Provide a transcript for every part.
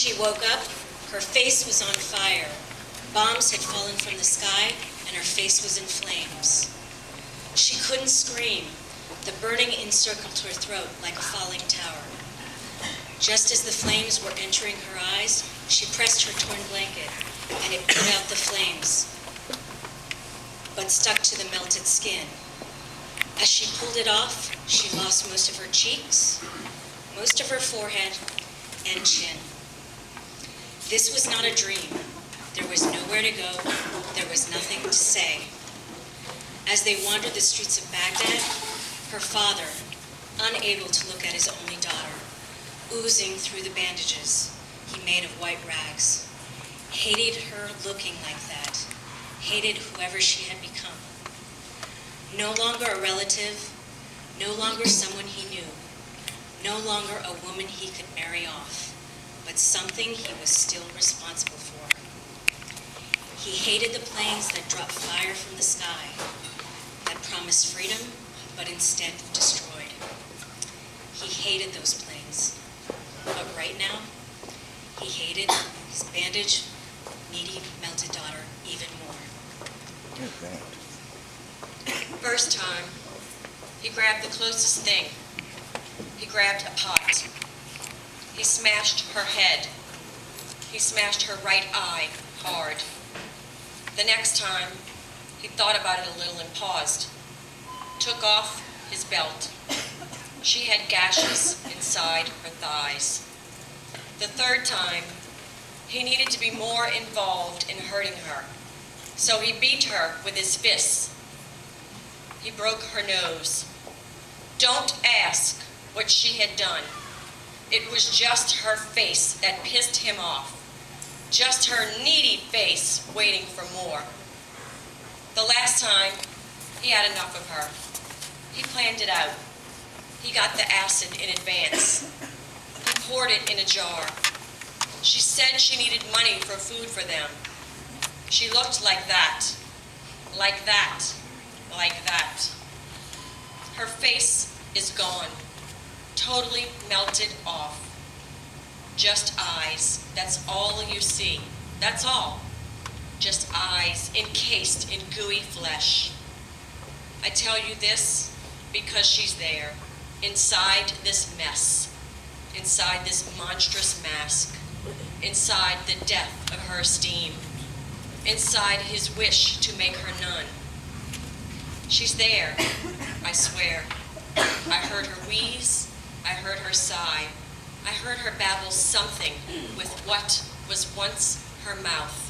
she woke up, her face was on fire. Bombs had fallen from the sky, and her face was in flames. She couldn't scream. The burning encircled her throat like a falling tower. Just as the flames were entering her eyes, she pressed her torn blanket, and it put out the flames, but stuck to the melted skin. As she pulled it off, she lost most of her cheeks, most of her forehead, and chin. This was not a dream. There was nowhere to go. There was nothing to say. As they wandered the streets of Baghdad, her father, unable to look at his only daughter, oozing through the bandages he made of white rags, hated her looking like that, hated whoever she had become. No longer a relative, no longer someone he knew, no longer a woman he could marry off, but something he was still responsible for. He hated the planes that dropped fire from the sky, that promised freedom, but instead destroyed. He hated those planes, but right now, he hated his bandaged, needy, melted daughter even more. First time, he grabbed the closest thing. He grabbed a pot. He smashed her head. He smashed her right eye hard. The next time, he thought about it a little and paused. Took off his belt. She had gashes inside her thighs. The third time, he needed to be more involved in hurting her. So he beat her with his fists. He broke her nose. Don't ask what she had done. It was just her face that pissed him off. Just her needy face waiting for more. The last time, he had enough of her. He planned it out. He got the acid in advance. He poured it in a jar. She said she needed money for food for them. She looked like that, like that, like that. Her face is gone, totally melted off. Just eyes, that's all you see, that's all. Just eyes encased in gooey flesh. I tell you this because she's there, inside this mess, inside this monstrous mask, inside the death of her esteem, inside his wish to make her none. She's there, I swear. I heard her wheeze, I heard her sigh, I heard her babble something with what was once her mouth.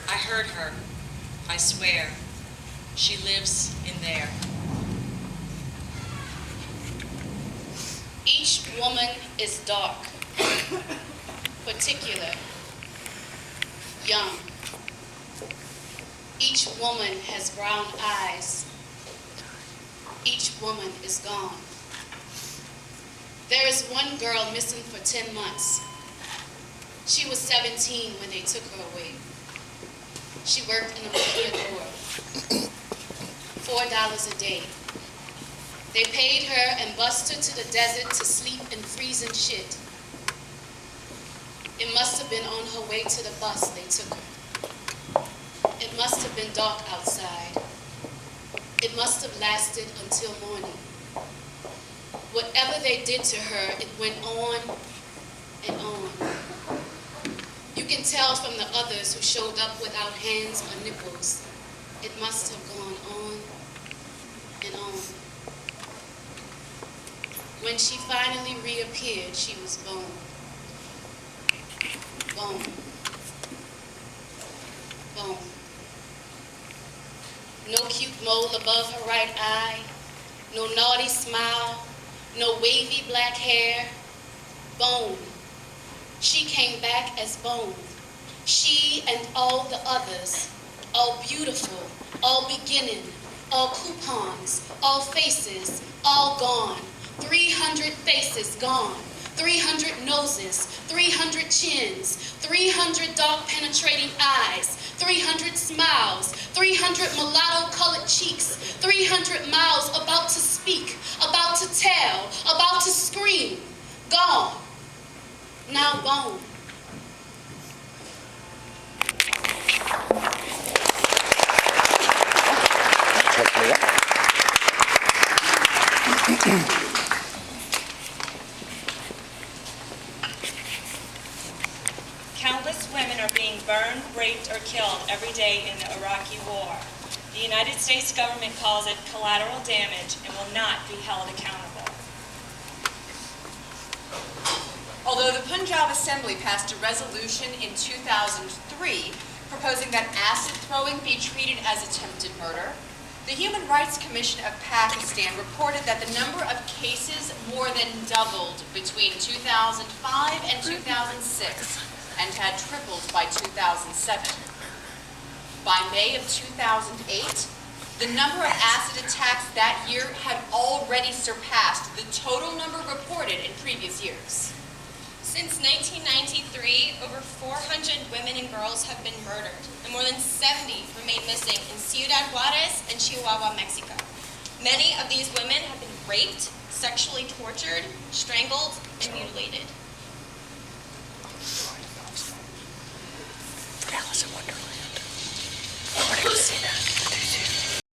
I heard her, I swear. She lives in there. Each woman is dark, particular, young. Each woman has brown eyes. Each woman is gone. There is one girl missing for 10 months. She was 17 when they took her away. She worked in a maquiladora, $4 a day. They paid her and bused her to the desert to sleep in freezing shit. It must have been on her way to the bus they took her. It must have been dark outside. It must have lasted until morning. Whatever they did to her, it went on and on. You can tell from the others who showed up without hands or nipples. It must have gone on and on. When she finally reappeared, she was bone. Bone. Bone. No cute mole above her right eye, no naughty smile, no wavy black hair. Bone. She came back as bone. She and all the others, all beautiful, all beginning, all coupons, all faces, all gone. 300 faces gone. 300 noses, 300 chins, 300 dark penetrating eyes, 300 smiles, 300 mulatto-colored cheeks, 300 mouths about to speak, about to tell, about to scream. Gone. Now bone. Countless women are being burned, raped, or killed every day in the Iraqi war. The United States government calls it collateral damage and will not be held accountable. Although the Punjab Assembly passed a resolution in 2003 proposing that acid throwing be treated as attempted murder, the Human Rights Commission of Pakistan reported that the number of cases more than doubled between 2005 and 2006 and had tripled by 2007. By May of 2008, the number of acid attacks that year had already surpassed the total number reported in previous years. Since 1993, over 400 women and girls have been murdered, and more than 70 remain missing in Ciudad Juarez and Chihuahua, Mexico. Many of these women have been raped, sexually tortured, strangled, and mutilated.